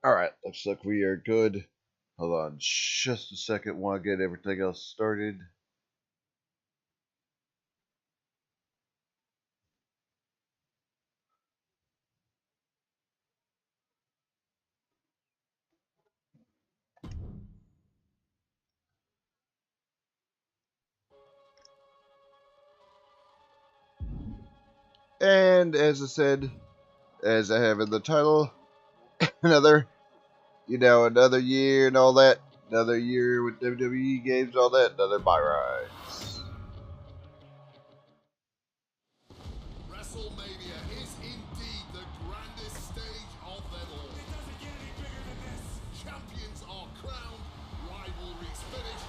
Alright, looks like we are good. Hold on just a second while I get everything else started. And as I said, as I have in the title, another, another year and all that. Another year with WWE games and all that. Another MyRise. WrestleMania is indeed the grandest stage of them all. It doesn't get any bigger than this. Champions are crowned, rivalries finished,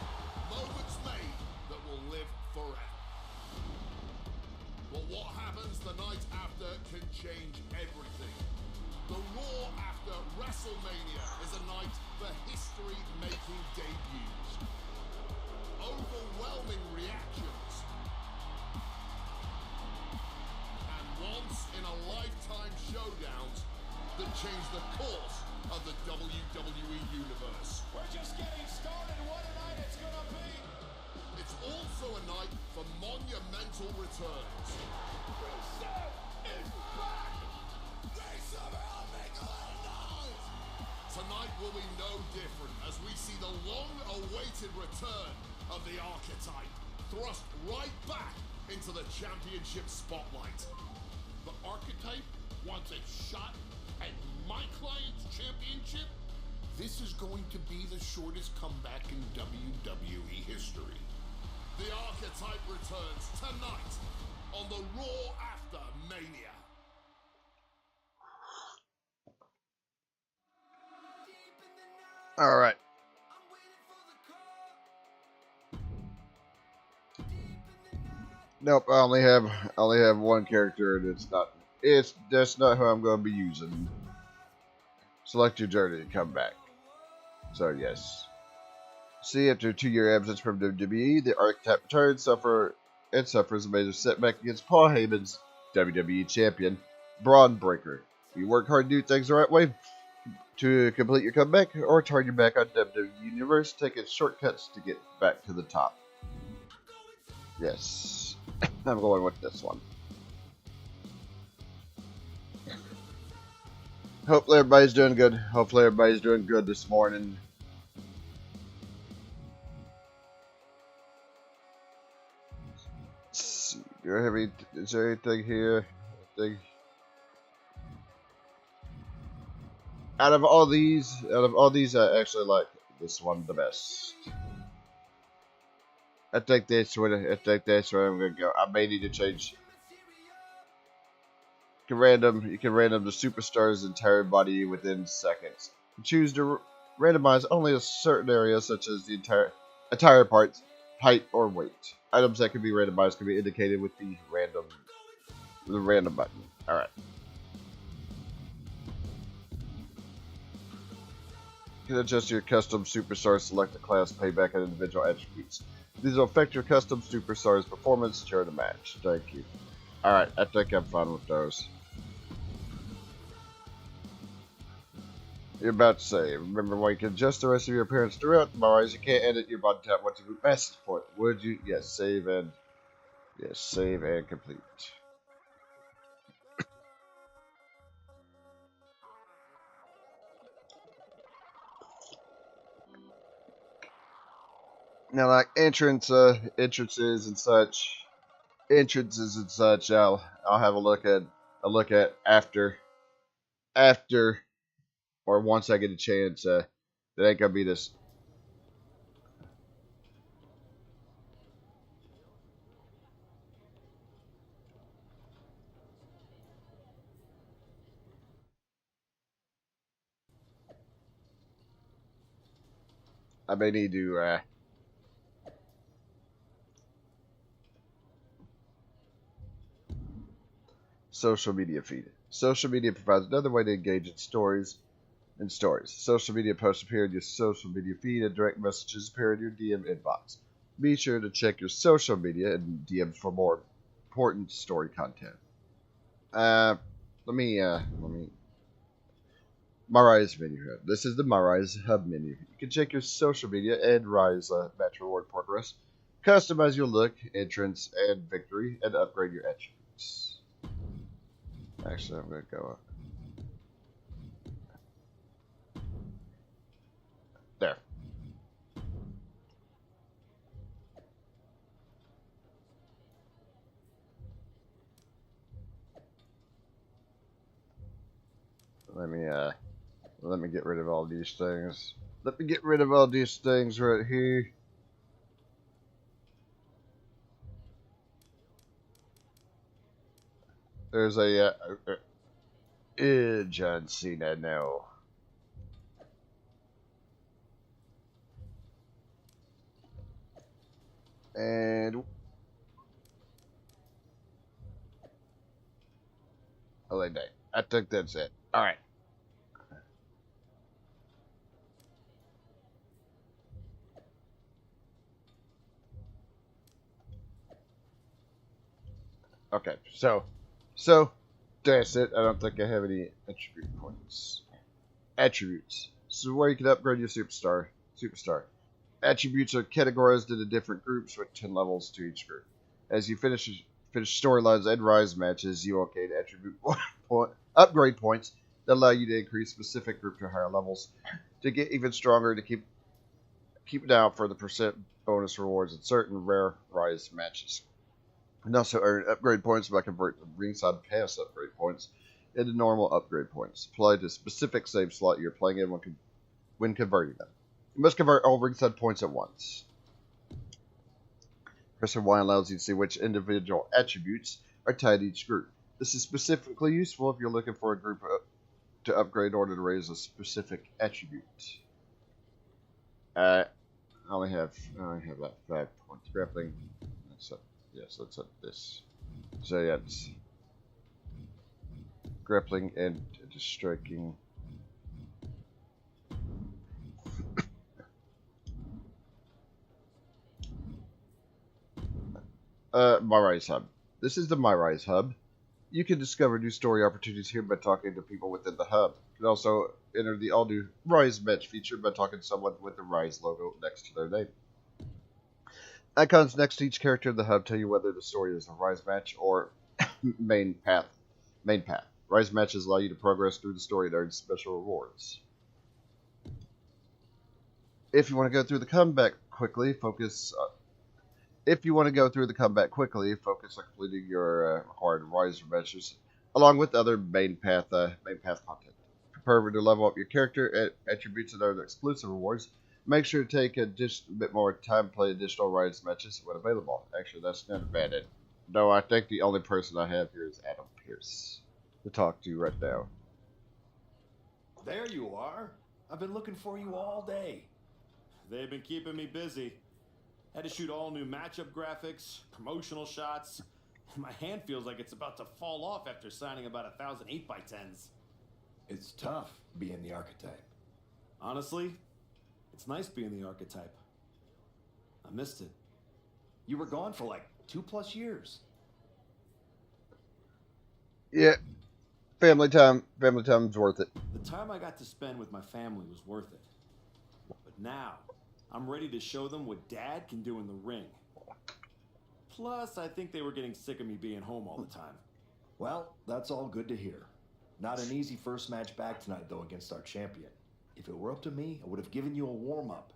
moments made that will live forever. But what happens the night after can change everything. The Raw after WrestleMania is a night for history-making debuts. Overwhelming reactions. And once-in-a-lifetime showdowns that change the course of the WWE Universe. We're just getting started. What a night it's gonna be! It's also a night for monumental returns. Rusev is back! They somehow make a lot of noise! Tonight will be no different as we see the long-awaited return of the archetype thrust right back into the championship spotlight. The archetype wants a shot at my client's championship? This is going to be the shortest comeback in WWE history. The archetype returns tonight on the Raw after Mania. Alright. Nope, I only have one character, and that's not who I'm going to be using. Select your journey to come back. So yes. See, after a 2-year absence from WWE, the archetype returns, suffers a major setback against Paul Heyman's WWE champion, Braun Breaker. You work hard to do things the right way to complete your comeback, or turn your back on WWE Universe, taking shortcuts to get back to the top. Yes. I'm going with this one. Hopefully everybody's doing good. Hopefully everybody's doing good this morning. Let's see. Is there anything here? Out of all these, I actually like this one the best. I think that's where I'm gonna go. I may need to change. You can random the superstar's entire body within seconds. You choose to randomize only a certain area, such as the entire parts, height, or weight. Items that can be randomized can be indicated with the random button. All right. You can adjust your custom superstar, select the class, payback, and individual attributes. These will affect your custom superstar's performance during the match. Thank you. Alright, I think I'm fine with those. You're about to say, remember why you can adjust the rest of your appearance throughout the MyRise. You can't edit your body type once you master support. Would you? Yes, save and complete. Now, like entrances and such, I'll have a look at after or once I get a chance. That ain't gonna be this. I may need to. Social media feed. Social media provides another way to engage in stories. Social media posts appear in your social media feed, and direct messages appear in your DM inbox. Be sure to check your social media and DMs for more important story content. Let me MyRise menu hub. This is the MyRise hub menu. You can check your social media and Rise match reward progress, customize your look, entrance, and victory, and upgrade your attributes. Actually, I'm going to go up. There. Let me get rid of all these things. Let me get rid of all these things right here. There's a John Cena now. And LA Day. I think that's it. All right. Okay. So that's it. I don't think I have any attribute points. Attributes. So where you can upgrade your superstar. Attributes are categorized into different groups with 10 levels to each group. As you finish storylines and Rise matches, you will gain attribute upgrade points that allow you to increase specific group to higher levels to get even stronger to keep it down for the percent bonus rewards in certain rare Rise matches. And also earn upgrade points by converting ringside pass upgrade points into normal upgrade points, applied to a specific save slot you're playing in when converting them. You must convert all ringside points at once. Pressing Y allows you to see which individual attributes are tied to each group. This is specifically useful if you're looking for a group to upgrade in order to raise a specific attribute. I only have about 5 points. Grappling. That's up. Yes, let's up this. So yeah, it's grappling and just striking. MyRise Hub. This is the MyRise Hub. You can discover new story opportunities here by talking to people within the hub. You can also enter the all-new Rise match feature by talking to someone with the Rise logo next to their name. Icons next to each character in the hub tell you whether the story is a Rise match or main path. Rise matches allow you to progress through the story and earn special rewards. If you want to go through the comeback quickly, focus on completing your required Rise matches, along with other main path content. Prepare to level up your character, attributes, and other exclusive rewards. Make sure to take a bit more time to play additional Rise matches when available. Actually, that's not a bad idea. No, I think the only person I have here is Adam Pierce to talk to right now. There you are. I've been looking for you all day. They've been keeping me busy. Had to shoot all new matchup graphics, promotional shots. My hand feels like it's about to fall off after signing about 1,000 8x10s. It's tough being the archetype. Honestly, it's nice being the archetype. I missed it. You were gone for like 2+ years. Yeah, family time's worth it. The time I got to spend with my family was worth it. But now, I'm ready to show them what Dad can do in the ring. Plus, I think they were getting sick of me being home all the time. Well, that's all good to hear. Not an easy first match back tonight, though, against our champion. If it were up to me, I would have given you a warm-up.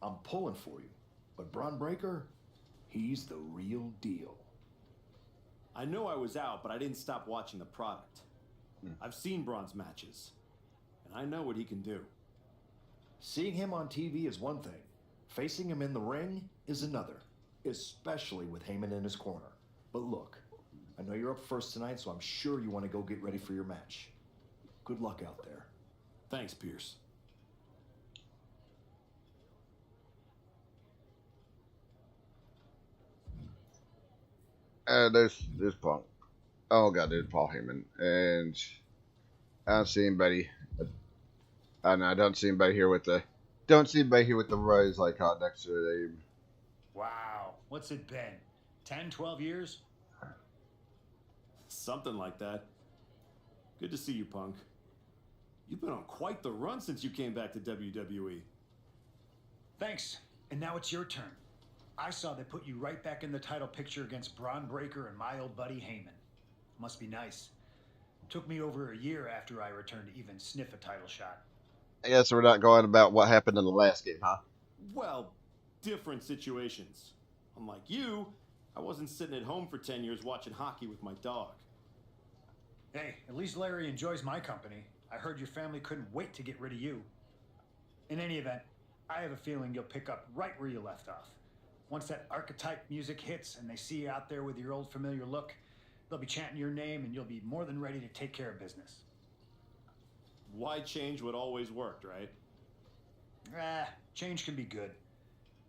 I'm pulling for you. But Braun Breaker, he's the real deal. I know I was out, but I didn't stop watching the product. I've seen Braun's matches, and I know what he can do. Seeing him on TV is one thing. Facing him in the ring is another, especially with Heyman in his corner. But look, I know you're up first tonight, so I'm sure you want to go get ready for your match. Good luck out there. Thanks, Pierce. There's Punk. Oh god, there's Paul Heyman, and I don't see anybody. And I don't see anybody here with the Rise icon next to the name. Wow, what's it been? 10, 12 years? Something like that. Good to see you, Punk. You've been on quite the run since you came back to WWE. Thanks. And now it's your turn. I saw they put you right back in the title picture against Braun Breaker and my old buddy Heyman. Must be nice. Took me over a year after I returned to even sniff a title shot. I guess we're not going about what happened in the last game, huh? Well, different situations. Unlike you, I wasn't sitting at home for 10 years watching hockey with my dog. Hey, at least Larry enjoys my company. I heard your family couldn't wait to get rid of you. In any event, I have a feeling you'll pick up right where you left off. Once that archetype music hits and they see you out there with your old familiar look, they'll be chanting your name and you'll be more than ready to take care of business. Why change what always worked, right? Change can be good.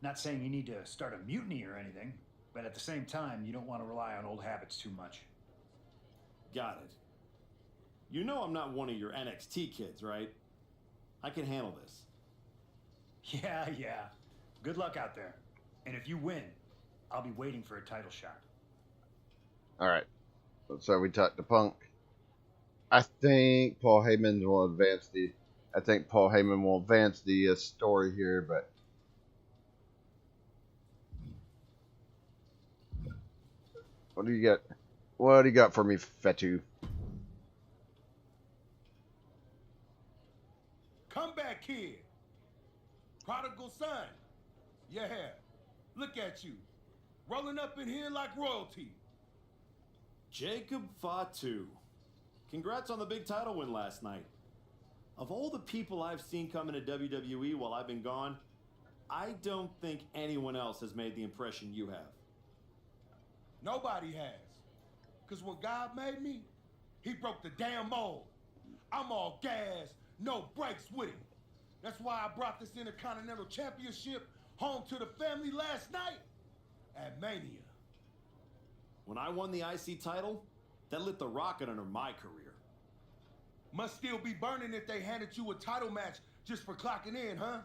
Not saying you need to start a mutiny or anything, but at the same time, you don't want to rely on old habits too much. Got it. You know I'm not one of your NXT kids, right? I can handle this. Yeah. Good luck out there. And if you win, I'll be waiting for a title shot. All right. So we talked to Punk. I think Paul Heyman will advance the. Story here, but what do you got? What do you got for me, Fatu? Come back here. Prodigal son. Yeah. Look at you. Rolling up in here like royalty. Jacob Fatu. Congrats on the big title win last night. Of all the people I've seen come into WWE while I've been gone, I don't think anyone else has made the impression you have. Nobody has. Because when God made me, he broke the damn mold. I'm all gas, no brakes with it. That's why I brought this Intercontinental Championship home to the family last night at Mania. When I won the IC title, that lit the rocket under my career. Must still be burning if they handed you a title match just for clocking in, huh?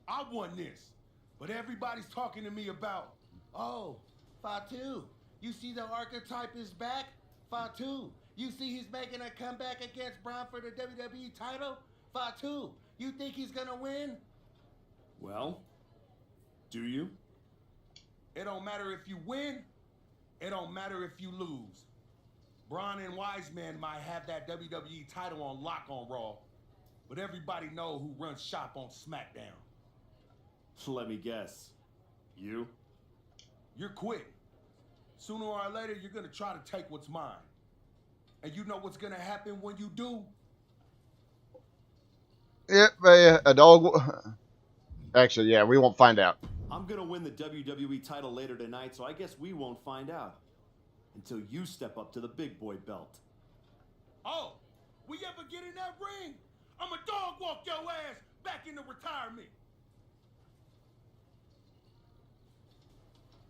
I won this. But everybody's talking to me about, oh, Fatu, you see the archetype is back? Fatu, you see he's making a comeback against Braun for the WWE title? Fatu, you think he's gonna win? Well, do you? It don't matter if you win. It don't matter if you lose. Braun and Wiseman might have that WWE title on lock on Raw, but everybody know who runs shop on SmackDown. Let me guess. You? You're quitting. Sooner or later, you're gonna try to take what's mine. And you know what's gonna happen when you do? Yep, a dog. Actually, yeah, we won't find out. I'm gonna win the WWE title later tonight, so I guess we won't find out. Until you step up to the big boy belt. Oh, we ever get in that ring? I'ma dog walk your ass back into retirement.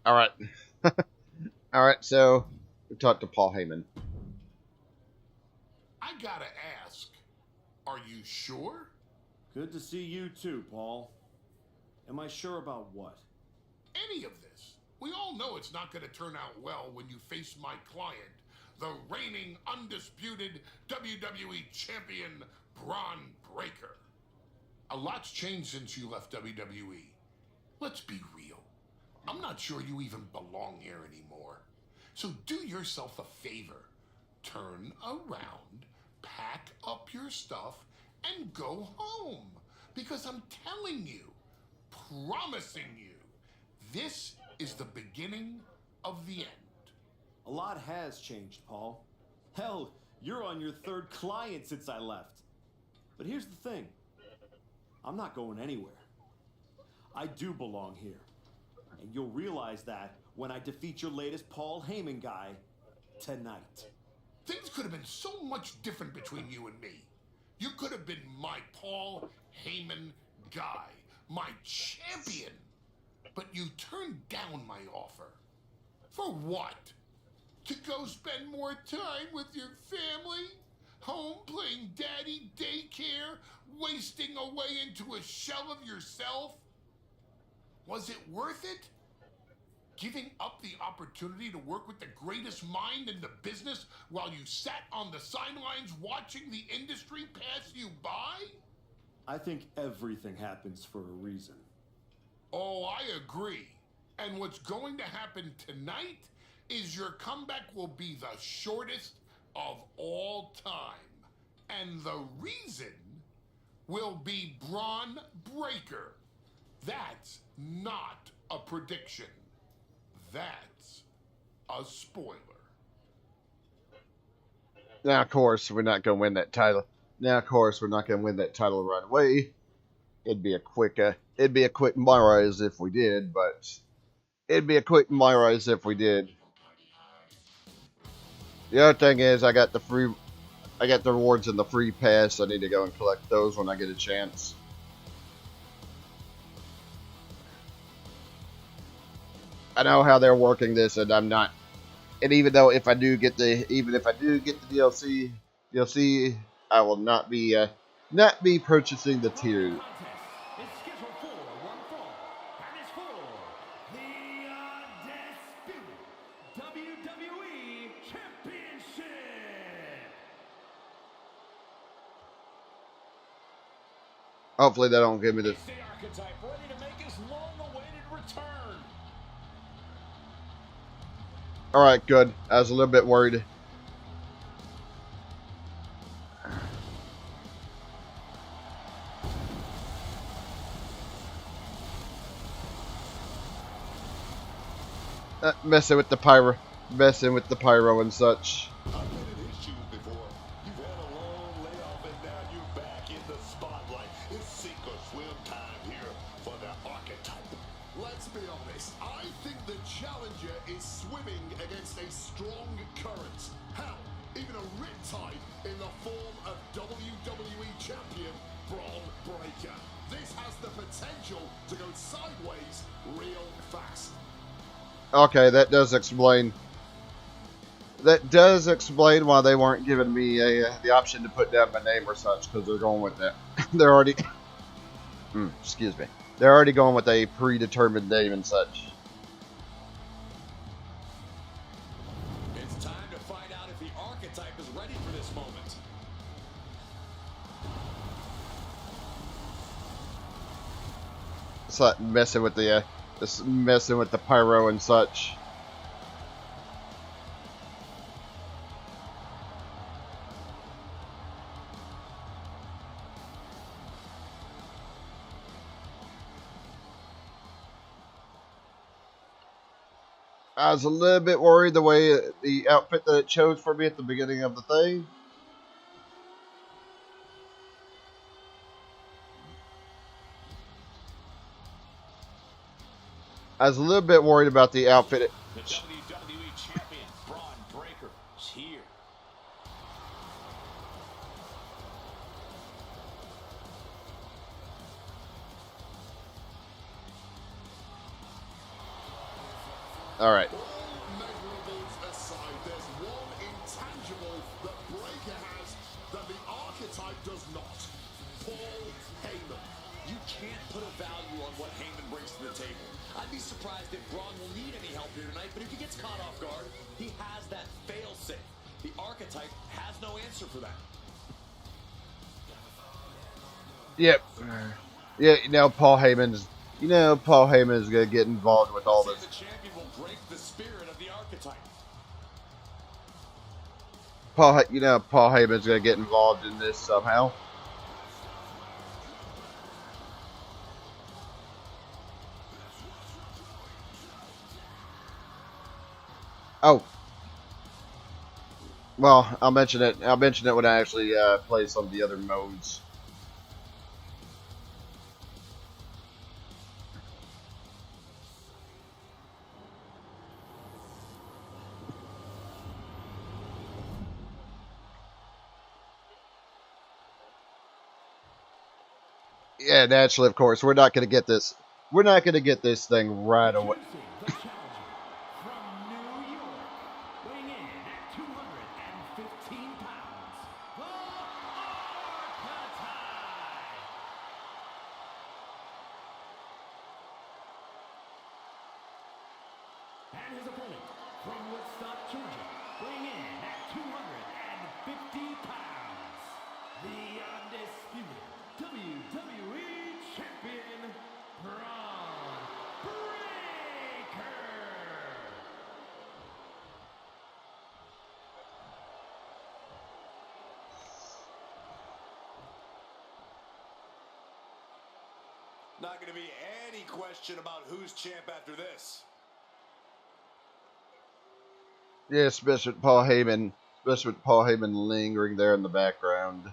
All right. All right, so we talked to Paul Heyman. I gotta ask, are you sure? Good to see you too, Paul. Am I sure about what? Any of this? We all know it's not going to turn out well when you face my client, the reigning, undisputed WWE Champion, Braun Breaker. A lot's changed since you left WWE. Let's be real. I'm not sure you even belong here anymore. So do yourself a favor. Turn around, pack up your stuff, and go home. Because I'm telling you, promising you, this is the beginning of the end. A lot has changed, Paul. Hell, you're on your third client since I left. But here's the thing. I'm not going anywhere. I do belong here. And you'll realize that when I defeat your latest Paul Heyman guy tonight. Things could have been so much different between you and me. You could have been my Paul Heyman guy, my champion. But you turned down my offer. For what? To go spend more time with your family? Home playing daddy daycare? Wasting away into a shell of yourself? Was it worth it? Giving up the opportunity to work with the greatest mind in the business while you sat on the sidelines watching the industry pass you by? I think everything happens for a reason. Oh, I agree. And what's going to happen tonight is your comeback will be the shortest of all time. And the reason will be Braun Breaker. That's not a prediction. That's a spoiler. Now, of course, we're not going to win that title. Now, of course, we're not going to win that title right away. It'd be a quick MyRise if we did, but it'd be a quick MyRise if we did. The other thing is, I got the rewards in the free pass. I need to go and collect those when I get a chance. I know how they're working this, and I'm not. And even if I do get the DLC, I will not be purchasing the tier. It's scheduled for one fall, and it's for the undisputed WWE Championship. Hopefully, they don't give me this. It's the archetype ready to make his long-awaited return. All right, good. I was a little bit worried. Messing with the pyro and such. I've been in his shoes before. You've had a long layoff and now you're back in the spotlight. It's sink or swim time here for the archetype. Let's be honest, I think the challenger is swimming against a strong current. Hell, even a riptide in the form of WWE Champion Braun Breaker. This has the potential to go sideways real fast. Okay, that does explain. That does explain why they weren't giving me the option to put down my name or such, because they're going with that. They're already. Excuse me. They're already going with a predetermined name and such. It's time to find out if the archetype is ready for this moment. It's like messing with the pyro and such. I was a little bit worried the way the outfit that it chose for me at the beginning of the thing. I was a little bit worried about the outfit. The WWE Champion Braun Breaker is here. All right. All measurables aside, there's one intangible that Breaker has that the archetype does not. Paul Heyman. You can't put a value on what Heyman brings to the table. I'd be surprised if Braun will need any help here tonight, but if he gets caught off guard, he has that fail-safe. The archetype has no answer for that. Yep. Yeah, Paul Heyman is going to get involved with all this. The champion will break the spirit of the archetype. Paul Heyman's going to get involved in this somehow. Oh. Well, I'll mention it when I actually play some of the other modes. Yeah, naturally, of course, we're not going to get this. We're not going to get this thing right away. The challenger from New York, weighing in at 215 pounds, the Archetype. And his opponent from Woodstock, Georgia, weighing in at 250 pounds, the undisputed WWE Champion, Braun Breaker. Not going to be any question about who's champ after this. Yeah, especially with Paul Heyman. Especially with Paul Heyman lingering there in the background.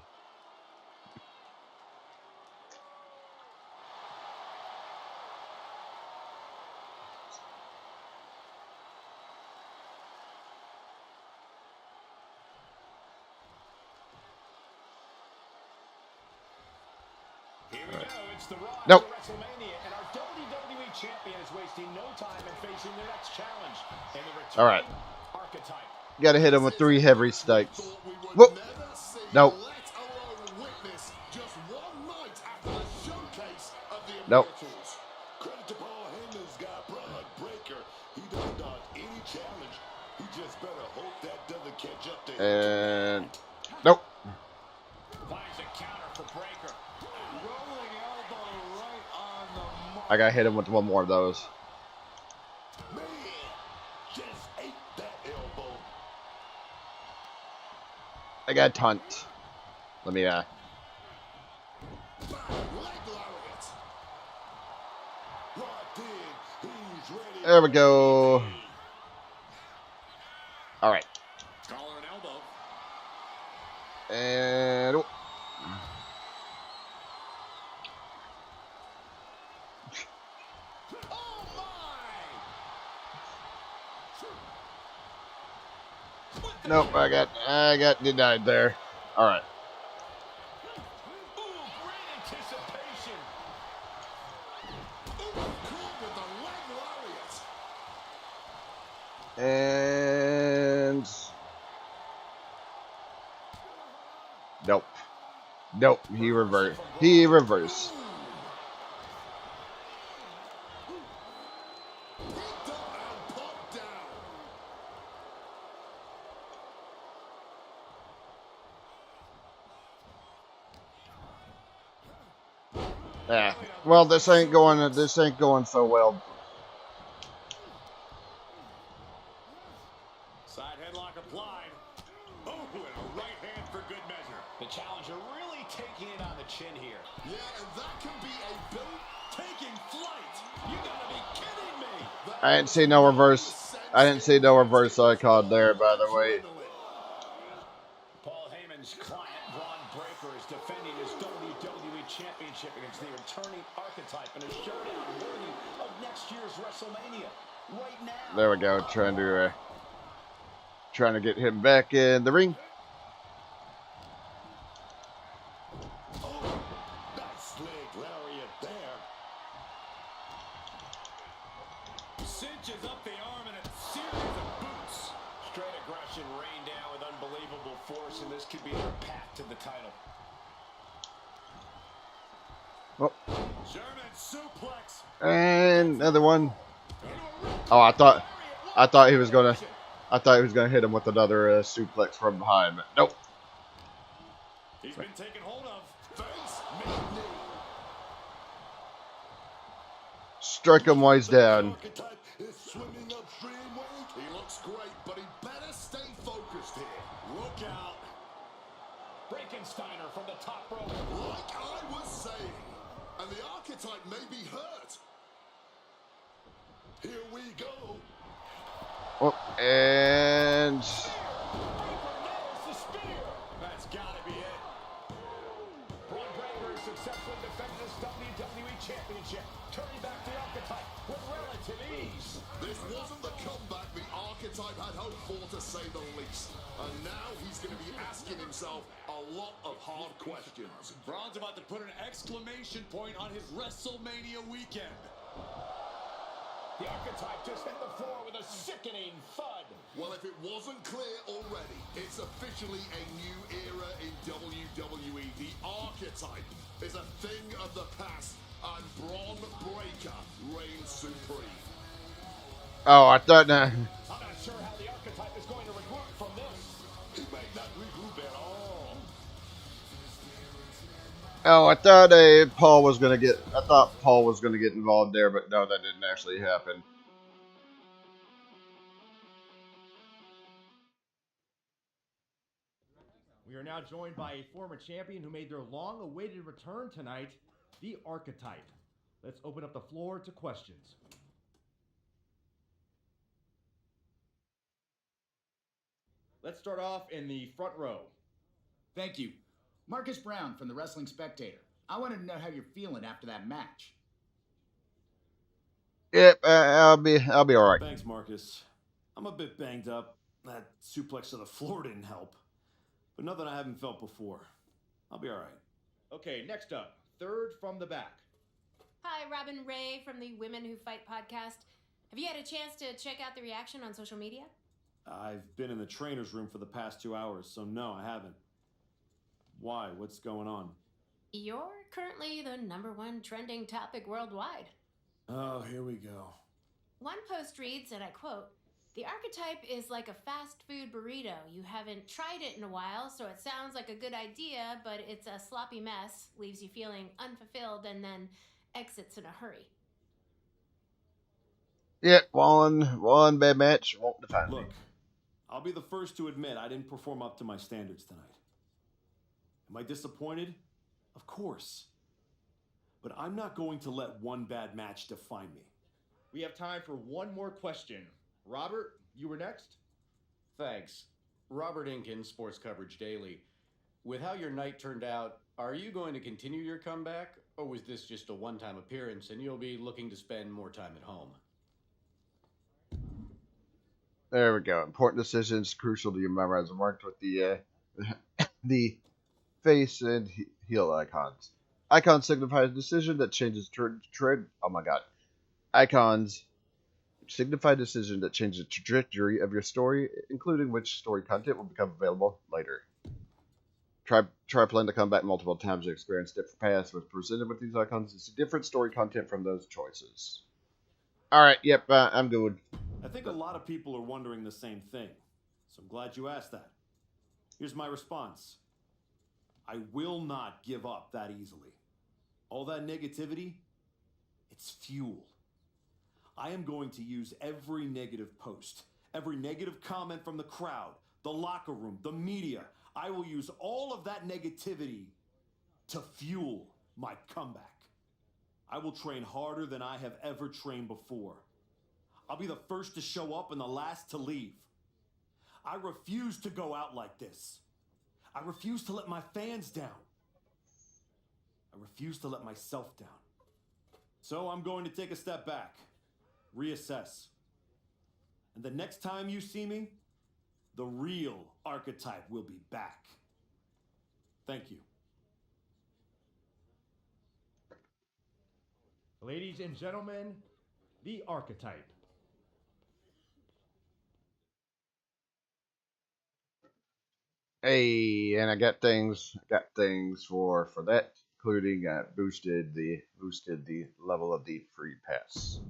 Here we go. It's the Raw Nope. to WrestleMania, and our WWE champion is wasting no time in facing their next challenge. And the returning All right. archetype. Gotta hit him with 3 heavy stakes. Whoop. Nope. Nope. Credit to Paul Heyman's got Braun Breaker. He doesn't dodge any challenge. He just better hope that doesn't catch up to him. And nope. Finds a counter for Breaker. Rolling elbow right on the mark. I gotta hit him with one more of those. Man, just ate that elbow. I got a taunt. Let me Leg lariat. Locked in. He's ready. there we go. Alright. Collar and elbow. And oh. Oh my! Nope, I got denied there. Alright. Ooh, great anticipation. Ooh, cool with the leg lariat. And nope. Nope. He reversed. He reversed. Picked up and popped down. Yeah. Well, this ain't going so well. Side headlock applied. Oh, and a right hand for good measure. The challenger really taking it on the chin here. Yeah, and that can be a build taking flight. You gotta be kidding me. I didn't see no reverse. I didn't see no reverse icon there, by the way. Paul Heyman's client, Braun Breaker, is defending his WWE Championship against the returning archetype in a showdown worthy of next year's WrestleMania. Right now. There we go. Trying to get him back in the ring. Oh, nice leg lariat there. Cinches up the arm and a series of boots. Straight aggression rained down with unbelievable force, and this could be their path to the title. Oh, German suplex. and another one. Oh, I thought he was gonna hit him with another suplex from behind, but nope. He's been taken hold of. Face mid knee. Strike him while he's down. Archetype is swimming upstream weight. He looks great, but he better stay focused here. Look out. Frankensteiner from the top rope. Like I was saying, and the archetype may be hurt. Here we go. Oh, and Nails the spear. That's gotta be it. Braun Breaker is successfully defending his WWE Championship, turning back the archetype with relative ease. This wasn't the comeback the archetype had hoped for, to say the least. And now he's going to be asking himself a lot of hard questions. Braun's about to put an exclamation point on his WrestleMania weekend. The archetype just hit the floor with a sickening thud. Well, if it wasn't clear already, it's officially a new era in WWE. The archetype is a thing of the past, and Braun Breaker reigns supreme. Oh, I thought that. I'm not sure how the archetype is going to regroup from this. He may not regroup at all. Oh, I thought Paul was gonna get. I thought Paul was gonna get involved there, but no, that didn't actually happen. We are now joined by a former champion who made their long-awaited return tonight, the Archetype. Let's open up the floor to questions. Let's start off in the front row. Thank you. Marcus Brown from the Wrestling Spectator. I wanted to know how you're feeling after that match. Yep, I'll be all right. Thanks, Marcus. I'm a bit banged up. That suplex to the floor didn't help. But nothing I haven't felt before. I'll be all right. Okay, next up, third from the back. Hi, Robin Ray from the Women Who Fight podcast. Have you had a chance to check out the reaction on social media? I've been in the trainer's room for the past 2 hours, so no, I haven't. Why? What's going on? You're currently the #1 trending topic worldwide. Oh, here we go. One post reads, and I quote, "The archetype is like a fast food burrito. You haven't tried it in a while, so it sounds like a good idea, but it's a sloppy mess, leaves you feeling unfulfilled, and then exits in a hurry." Yep, one bad match won't define me. Look, I'll be the first to admit I didn't perform up to my standards tonight. Am I disappointed? Of course. But I'm not going to let one bad match define me. We have time for one more question. Robert, you were next? Thanks. Robert Inkin, Sports Coverage Daily. With how your night turned out, are you going to continue your comeback, or was this just a one-time appearance and you'll be looking to spend more time at home? There we go. Important decisions, crucial to your MyRise, marked with the the face and heel icons. Icons signify a decision that changes trend. Oh my god. Icons signify a decision that changes the trajectory of your story, including which story content will become available later. Try playing the comeback multiple times to experience different paths. What's presented with these icons is different story content from those choices. Alright, yep, I'm good. I think a lot of people are wondering the same thing, so I'm glad you asked that. Here's my response. I will not give up that easily. All that negativity, it's fuel. I am going to use every negative post, every negative comment from the crowd, the locker room, the media. I will use all of that negativity to fuel my comeback. I will train harder than I have ever trained before. I'll be the first to show up and the last to leave. I refuse to go out like this. I refuse to let my fans down. I refuse to let myself down. So I'm going to take a step back, reassess. And the next time you see me, the real archetype will be back. Thank you. Ladies and gentlemen, the Archetype. Hey, and I got things for that, including boosted the level of the free pass.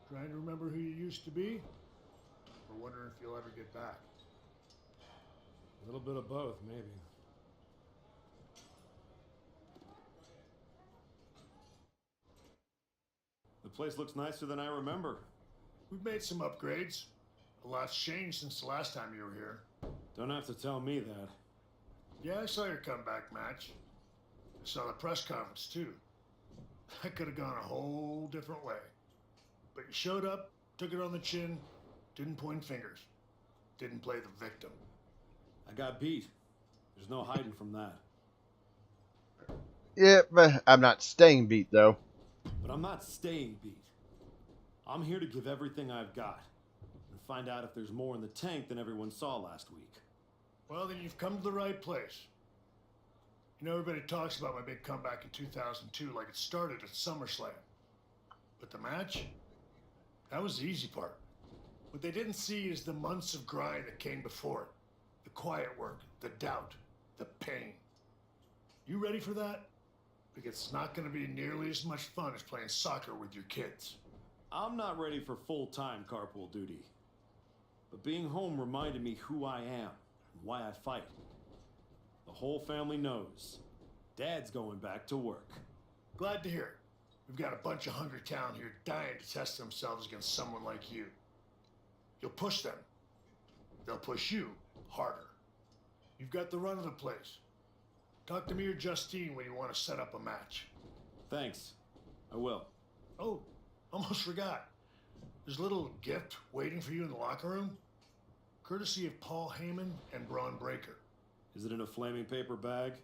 Trying to remember who you used to be? Or wondering if you'll ever get back? A little bit of both, maybe. The place looks nicer than I remember. We've made some upgrades. A lot's changed since the last time you were here. Don't have to tell me that. Yeah, I saw your comeback match. I saw the press conference, too. That could have gone a whole different way. But you showed up, took it on the chin, didn't point fingers, didn't play the victim. I got beat. There's no hiding from that. Yeah, but I'm not staying beat, though. But I'm not staying beat. I'm here to give everything I've got and find out if there's more in the tank than everyone saw last week. Well, then you've come to the right place. You know, everybody talks about my big comeback in 2002 like it started at SummerSlam. But the match? That was the easy part. What they didn't see is the months of grind that came before it. The quiet work, the doubt, the pain. You ready for that? Because it's not going to be nearly as much fun as playing soccer with your kids. I'm not ready for full-time carpool duty. But being home reminded me who I am and why I fight. The whole family knows. Dad's going back to work. Glad to hear it. We've got a bunch of hungry talent here dying to test themselves against someone like you. You'll push them. They'll push you harder. You've got the run of the place. Talk to me or Justine when you want to set up a match. Thanks. I will. Oh, almost forgot. There's a little gift waiting for you in the locker room. Courtesy of Paul Heyman and Braun Breaker. Is it in a flaming paper bag?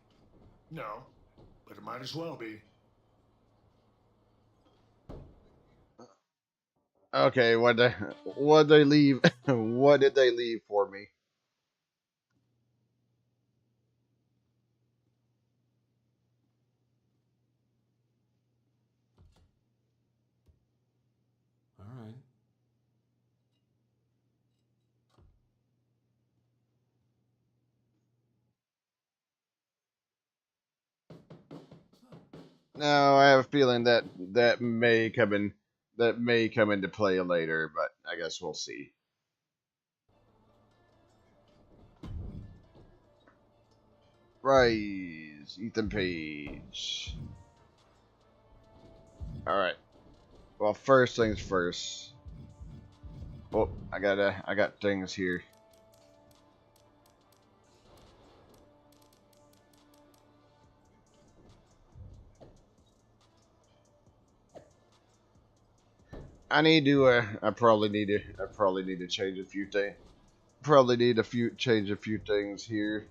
No, but it might as well be. Okay, what they leave? What did they leave for me? All right. No, I have a feeling that may come into play later, but I guess we'll see. Rise, Ethan Page. All right. Well, first things first. Oh, I got things here. I probably need to change a few things. Probably need change a few things here.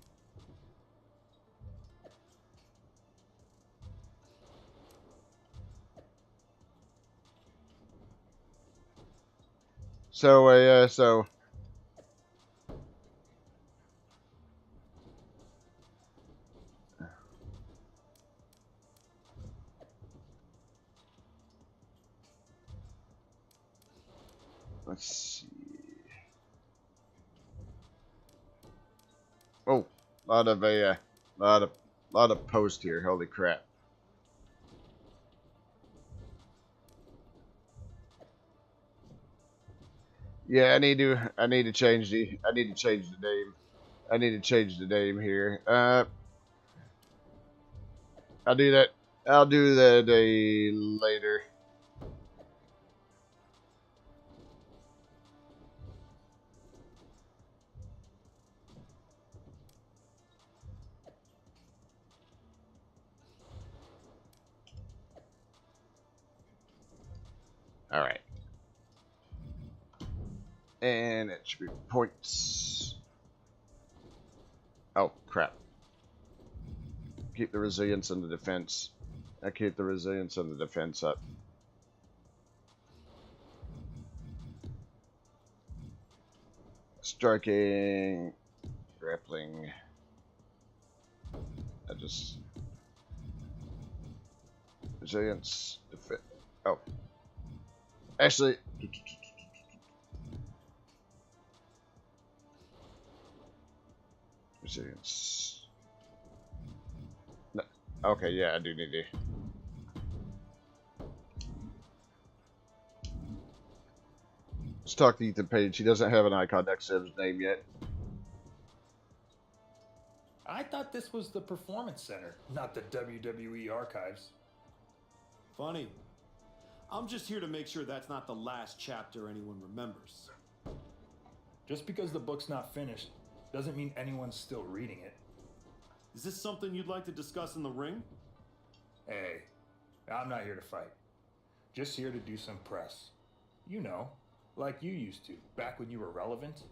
So let's see. Oh, lot of post here. Holy crap. Yeah, I need to change the name. I need to change the name here. I'll do that. I'll do that later. All right. And it should be points. Oh, crap. Keep the resilience and the defense. I keep the resilience and the defense up. Striking, grappling. I just resilience, defense. Oh, actually, resilience. No. Okay, yeah, I do need to. Let's talk to Ethan Page. He doesn't have an icon next to his name yet. I thought this was the Performance Center, not the WWE Archives. Funny. I'm just here to make sure that's not the last chapter anyone remembers. Just because the book's not finished doesn't mean anyone's still reading it. Is this something you'd like to discuss in the ring? Hey, I'm not here to fight. Just here to do some press. You know, like you used to, back when you were relevant.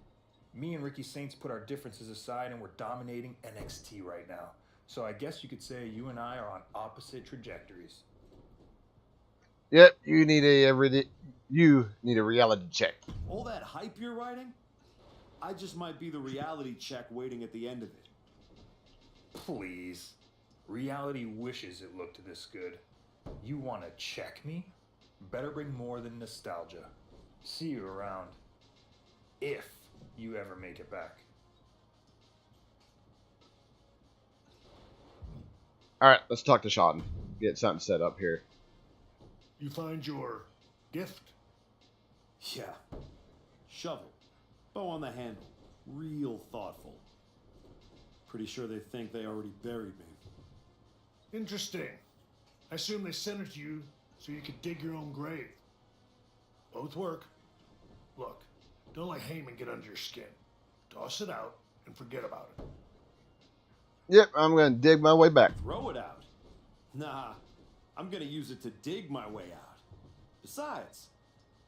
Me and Ricky Saints put our differences aside and we're dominating NXT right now. So I guess you could say you and I are on opposite trajectories. Yep, you need a reality check. All that hype you're writing? I just might be the reality check waiting at the end of it. Please. Reality wishes it looked this good. You want to check me? Better bring more than nostalgia. See you around. if you ever make it back. Alright, let's talk to Sean. Get something set up here. You find your gift? Yeah. Shovel. Bow on the handle. Real thoughtful. Pretty sure they think they already buried me. Interesting. I assume they sent it to you so you could dig your own grave. Both work. Look, don't let Heyman get under your skin. Toss it out and forget about it. Yep, I'm going to dig my way back. Throw it out? Nah, I'm gonna use it to dig my way out. Besides,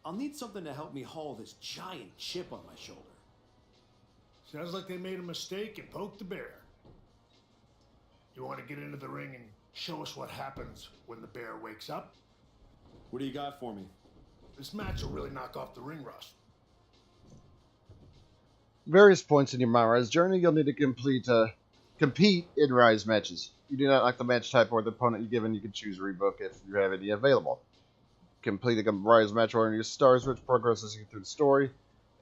I'll need something to help me haul this giant chip on my shoulder. Sounds like they made a mistake and poked the bear. You want to get into the ring and show us what happens when the bear wakes up? What do you got for me? This match will really knock off the ring rust. Various points in your MyRise journey, you'll need to compete in Rise matches. If you do not like the match type or the opponent you're given, you can choose rebook if you have any available. Complete a Rise match or earn your stars, which progresses you through the story,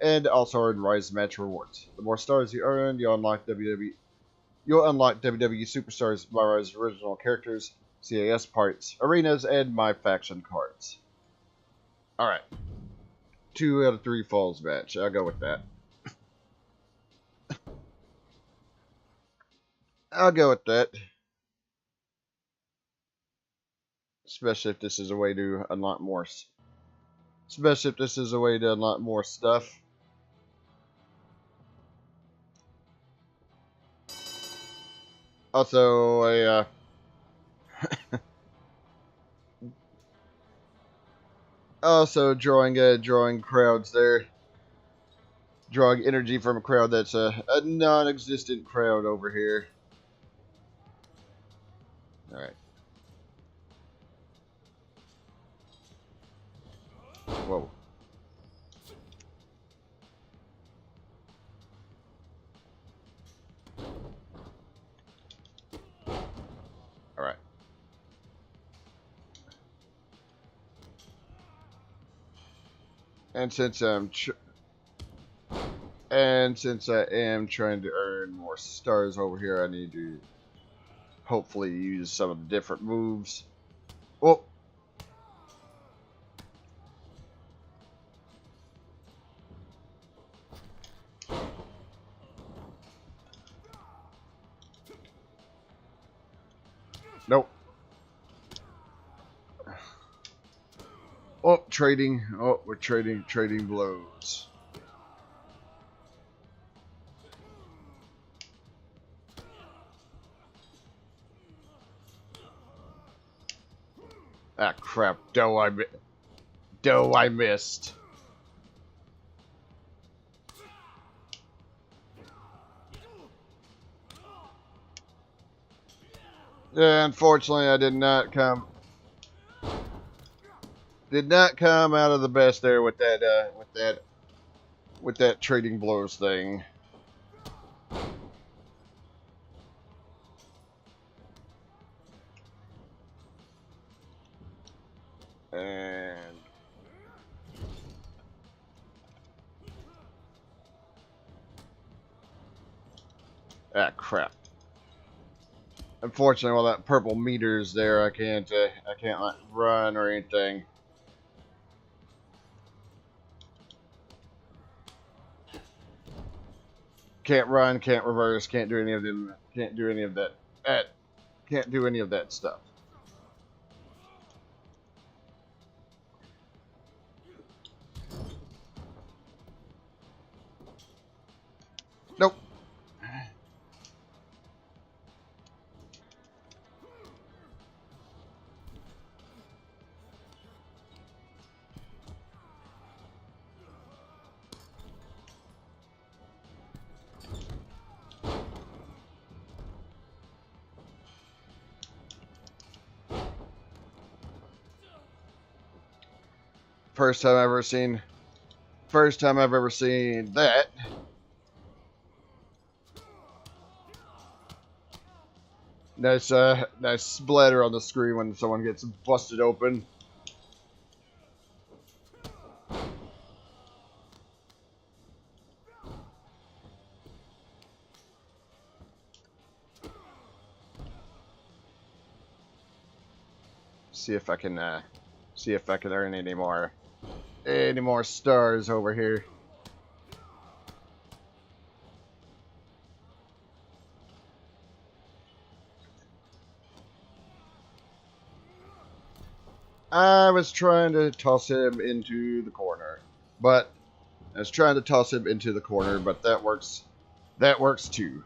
and also earn Rise match rewards. The more stars you earn, you'll unlock WWE Superstars, MyRise original characters, CAS parts, arenas, and My Faction cards. Alright. 2 out of 3 falls match. I'll go with that. I'll go with that. Especially if this is a way to unlock more. Especially if this is a way to unlock more stuff. Also, also drawing crowds there. Drawing energy from a crowd that's a non-existent crowd over here. Alright. Whoa. Alright. And since I am trying to earn more stars over here, I need to hopefully use some of the different moves. Oh. Nope. Oh, trading. Oh, we're trading blows. Ah, crap. Doe, I missed. Yeah, unfortunately, I did not come out of the best there with that trading blows thing. And ah, crap. Unfortunately, while that purple meter's there, I can't like run or anything. Can't run, can't reverse, can't do any of them, can't do any of that. Can't do any of that stuff. Nope. First time I've ever seen that. Nice splatter on the screen when someone gets busted open. see if I can earn any more stars over here. I was trying to toss him into the corner, but that works. That works too.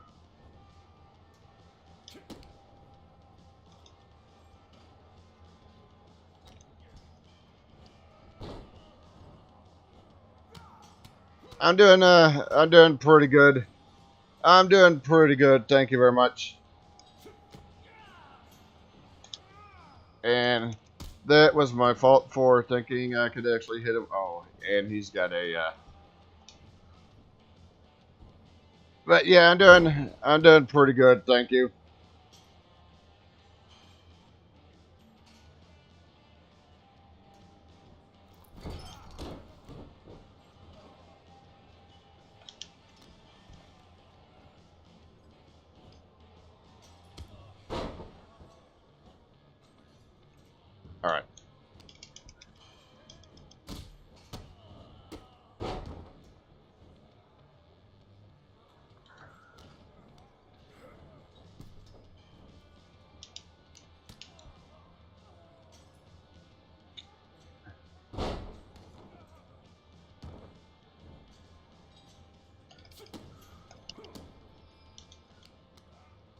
I'm doing pretty good. I'm doing pretty good. Thank you very much. And that was my fault for thinking I could actually hit him. Oh, and he's got a. But yeah, I'm doing pretty good. Thank you. All right.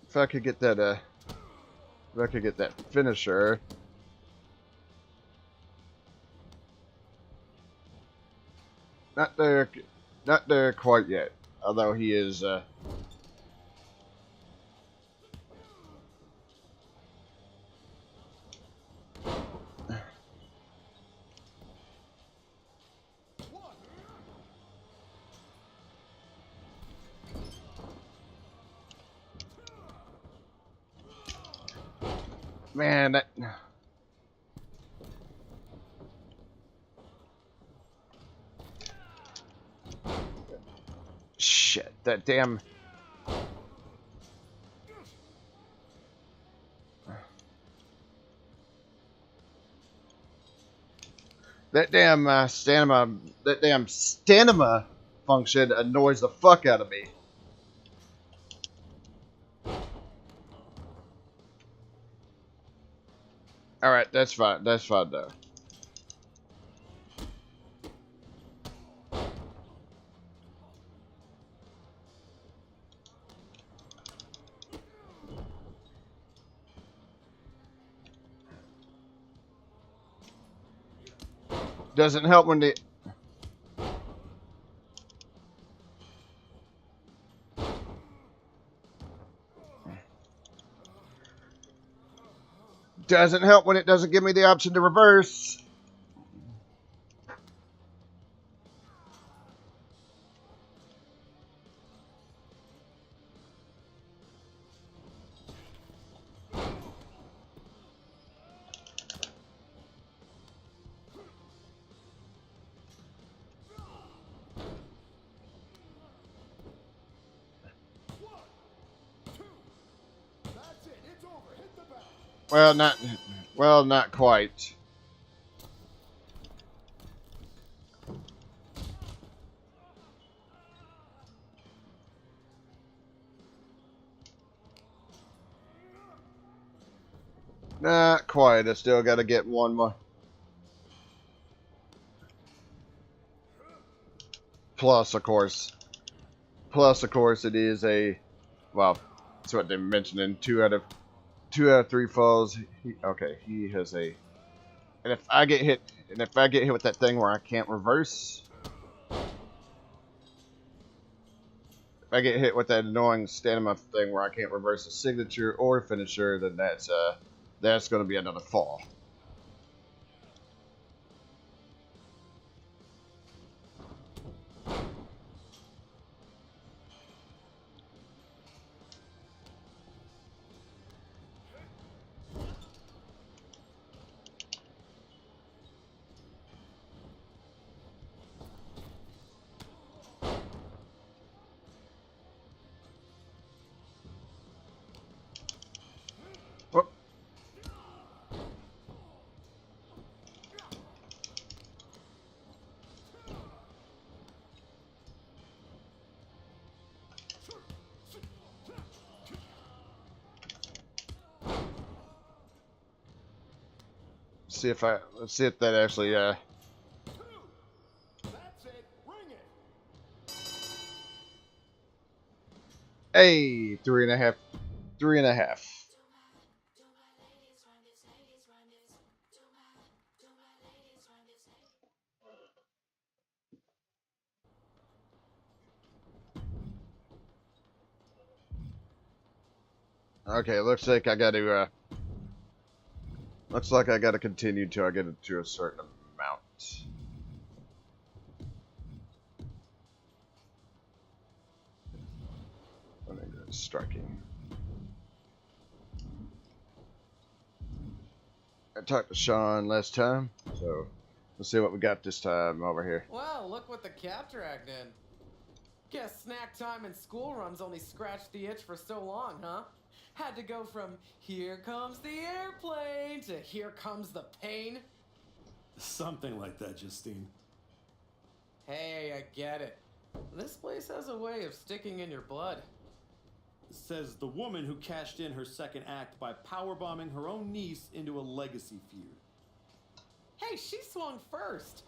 If I could get that finisher. Not there quite yet. Although he is man, that shit, that damn stamina function annoys the fuck out of me. All right, that's fine. That's fine though. Doesn't help when the doesn't help when it doesn't give me the option to reverse. Well, not quite. Not quite. I still got to get one more. Plus, of course, it is a, well, that's what they're mentioning. Two out of 3 falls. He has a, and if I get hit with that thing where I can't reverse, if I get hit with that annoying stamina thing where I can't reverse a signature or finisher, then that's going to be another fall. see if that actually That's it. Ring it. Hey, 3.5. 3.5. Okay, looks like I got to continue till I get it to a certain amount. Let me go striking. I talked to Sean last time, so let's see what we got this time over here. Well, look what the cap dragged in. Guess snack time and school runs only scratched the itch for so long, huh? Had to go from here comes the airplane to here comes the pain. Something like that, Justine. Hey, I get it. This place has a way of sticking in your blood. Says the woman who cashed in her second act by powerbombing her own niece into a legacy feud. Hey, she swung first.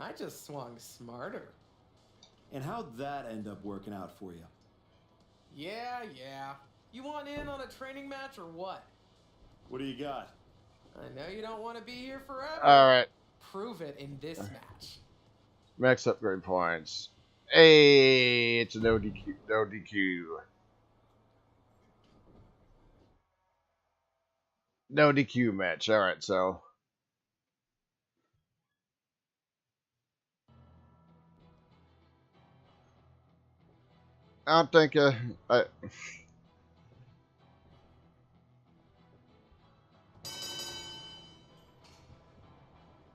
I just swung smarter. And how'd that end up working out for you? Yeah. You want in on a training match or what? What do you got? I know you don't want to be here forever. Alright. Prove it in this match. Max upgrade points. Hey, it's a no DQ. No DQ. No DQ match. Alright, so. I don't think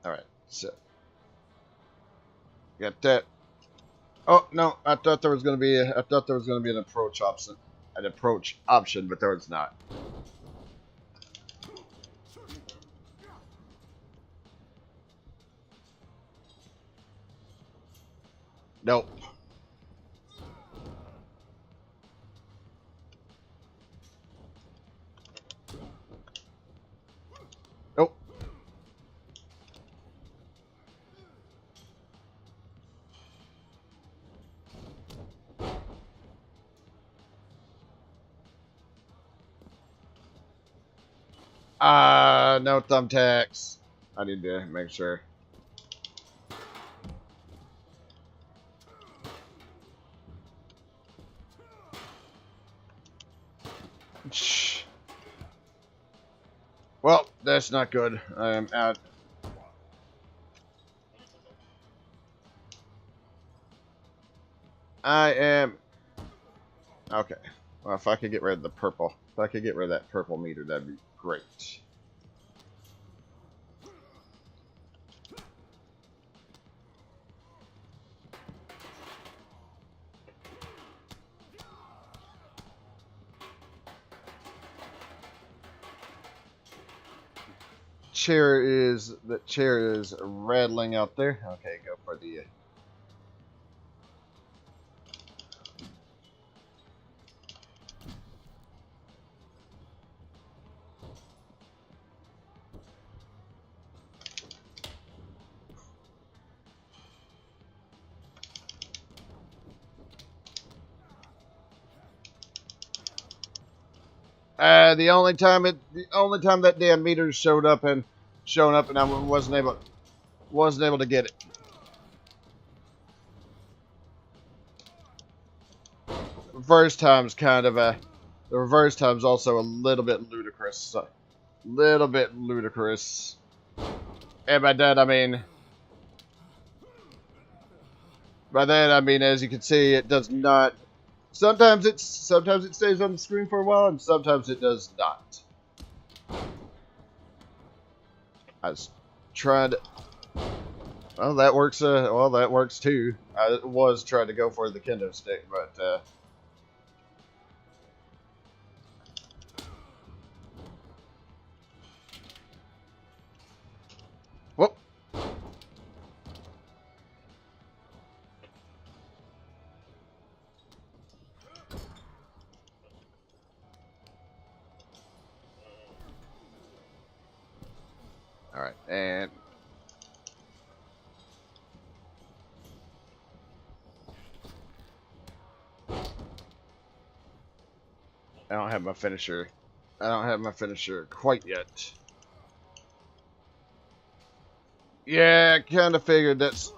Alright, so. Got that. Oh no, I thought there was gonna be an approach option. But there was not. Nope. Nope. No thumbtacks. I need to make sure. Well, that's not good. I am out. I am. Okay. Well, if I could get rid of the purple. If I could get rid of that purple meter, that'd be great. The chair is rattling out there. Okay, go for the the only time that damn meter showed up and I wasn't able to get it. Reverse time's the reverse time's also a little bit ludicrous. And by that I mean as you can see, it does not. Sometimes it stays on the screen for a while, and sometimes it does not. I was trying to. Well, that works. That works too. I was trying to go for the kendo stick, but. Whoop. All right. And I don't have my finisher. I don't have my finisher quite yet. Yeah, I kind of figured that's...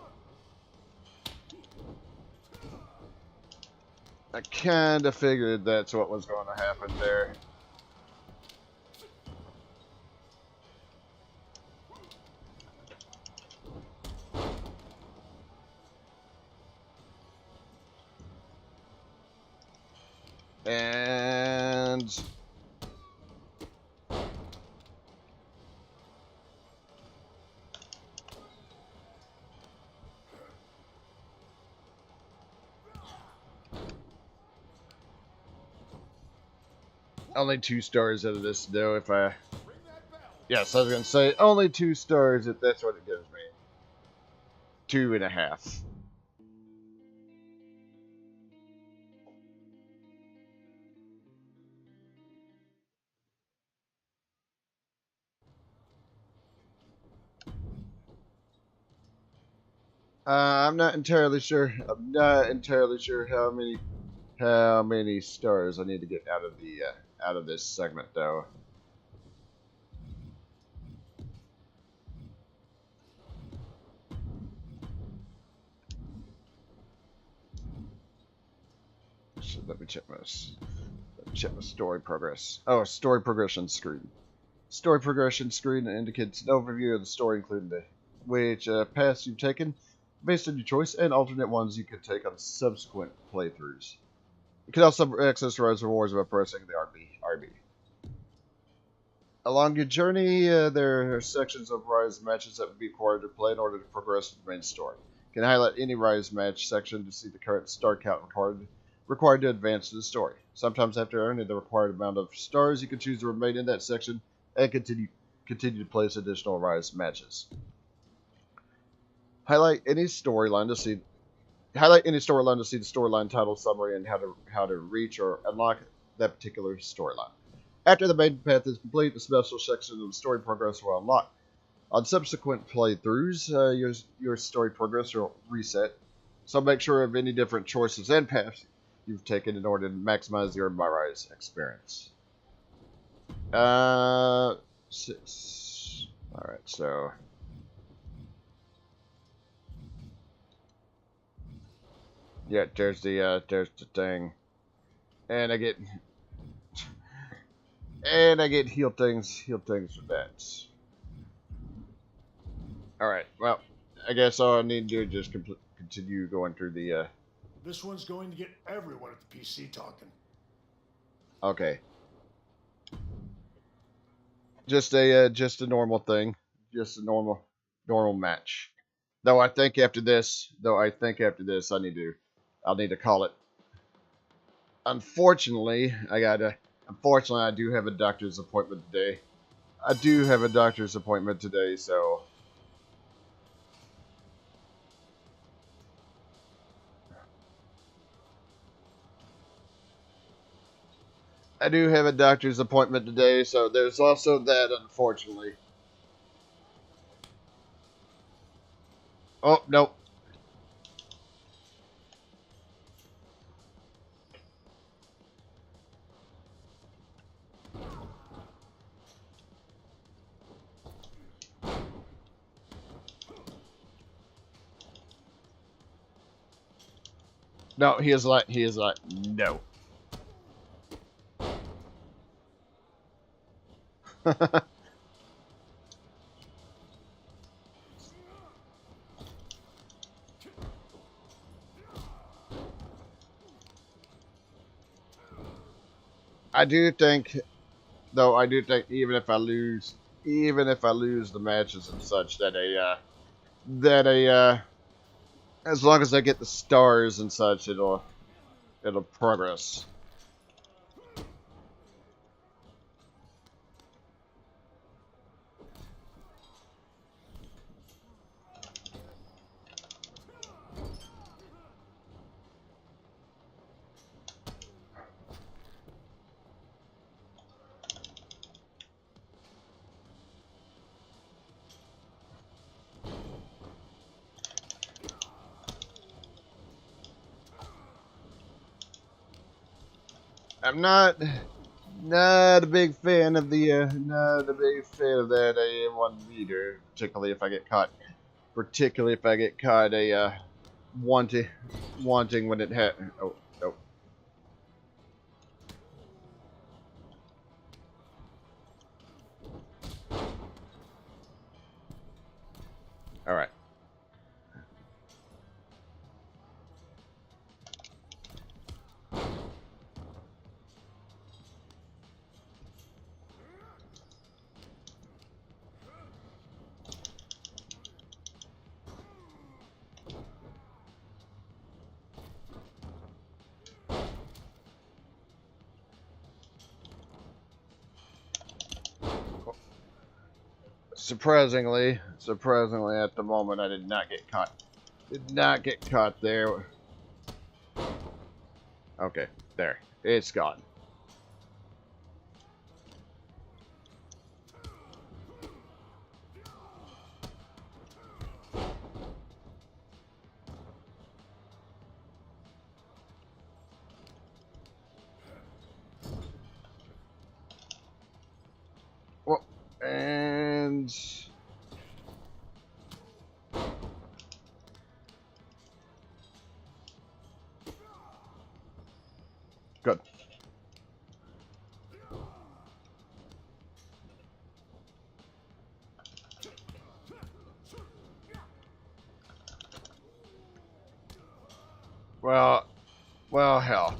I kind of figured that's what was going to happen there. And... only 2 stars out of this, though, if I... Yes, I was going to say, only 2 stars if that's what it gives me. 2.5. I'm not entirely sure. I'm not entirely sure how many stars I need to get out of this segment, though. So let me check my story progress. Oh, story progression screen. Story progression screen indicates an overview of the story, including which paths you've taken, based on your choice, and alternate ones you can take on subsequent playthroughs. You can also access Rise rewards by pressing the RB. Along your journey, there are sections of Rise matches that would be required to play in order to progress with the main story. You can highlight any Rise match section to see the current star count required to advance to the story. Sometimes after earning the required amount of stars, you can choose to remain in that section and continue to place additional Rise matches. Highlight any storyline to see the storyline title summary and how to reach or unlock that particular storyline. After the main path is complete, the special section of the story progress will unlock. On subsequent playthroughs, your story progress will reset, so make sure of any different choices and paths you've taken in order to maximize your MyRise experience. 6. Alright, so... yeah, there's the thing. And I get... and I get healed things for that. Alright, well, I guess all I need to do is just continue going through the... This one's going to get everyone at the PC talking. Okay. Just a normal thing. Just a normal match. Though I think after this, I'll need to call it. Unfortunately, I do have a doctor's appointment today. So I do have a doctor's appointment today, so there's also that, unfortunately. Oh, nope. No, he is like, no. I do think even if I lose the matches and such, that as long as I get the stars and such, it'll progress. I'm not a big fan of the not a big fan of that A1 meter, particularly if I get caught. Particularly if I get caught wanting when it oh no. All right. Surprisingly, at the moment, I did not get caught. Did not get caught there. Okay, there. It's gone. Well, and good. Well, hell.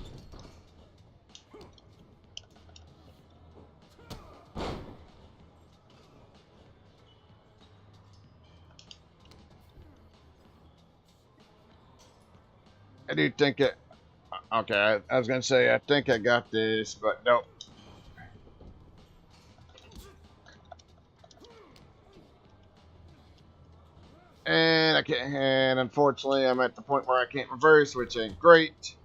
I do think it. Okay, I was gonna say I think I got this, but nope. And I can't. And unfortunately, I'm at the point where I can't reverse, which ain't great.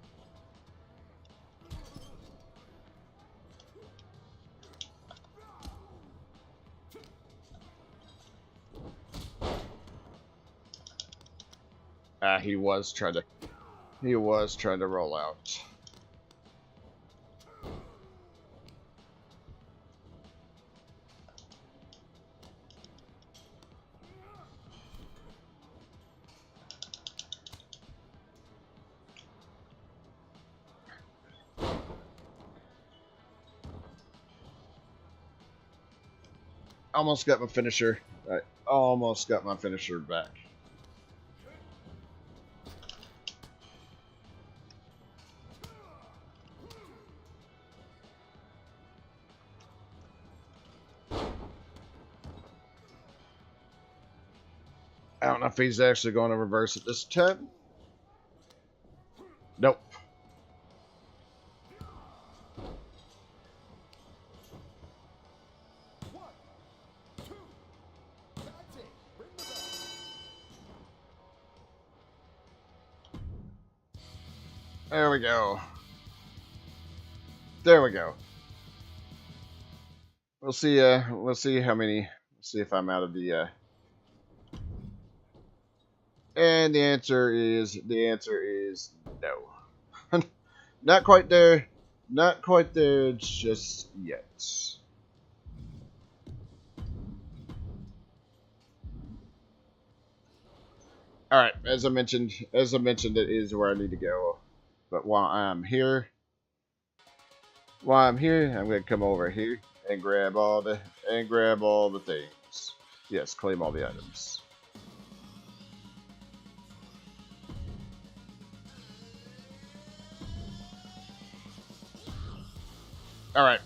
He was trying to roll out. Almost got my finisher. I almost got my finisher back. I don't know if he's actually going to reverse it this time. Nope. There we go. There we go. We'll see how many. Let's see if I'm out of the and the answer is no. Not quite there. Not quite there just yet. Alright, as I mentioned, it is where I need to go. But while I'm here, I'm gonna come over here and grab all the things. Yes, claim all the items. Alright.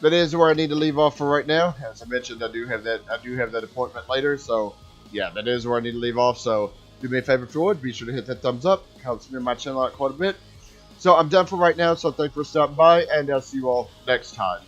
That is where I need to leave off for right now. As I mentioned, I do have that appointment later, so yeah, that is where I need to leave off. So do me a favor if you would, be sure to hit that thumbs up. It helps me my channel out quite a bit. So I'm done for right now, so thanks for stopping by, and I'll see you all next time.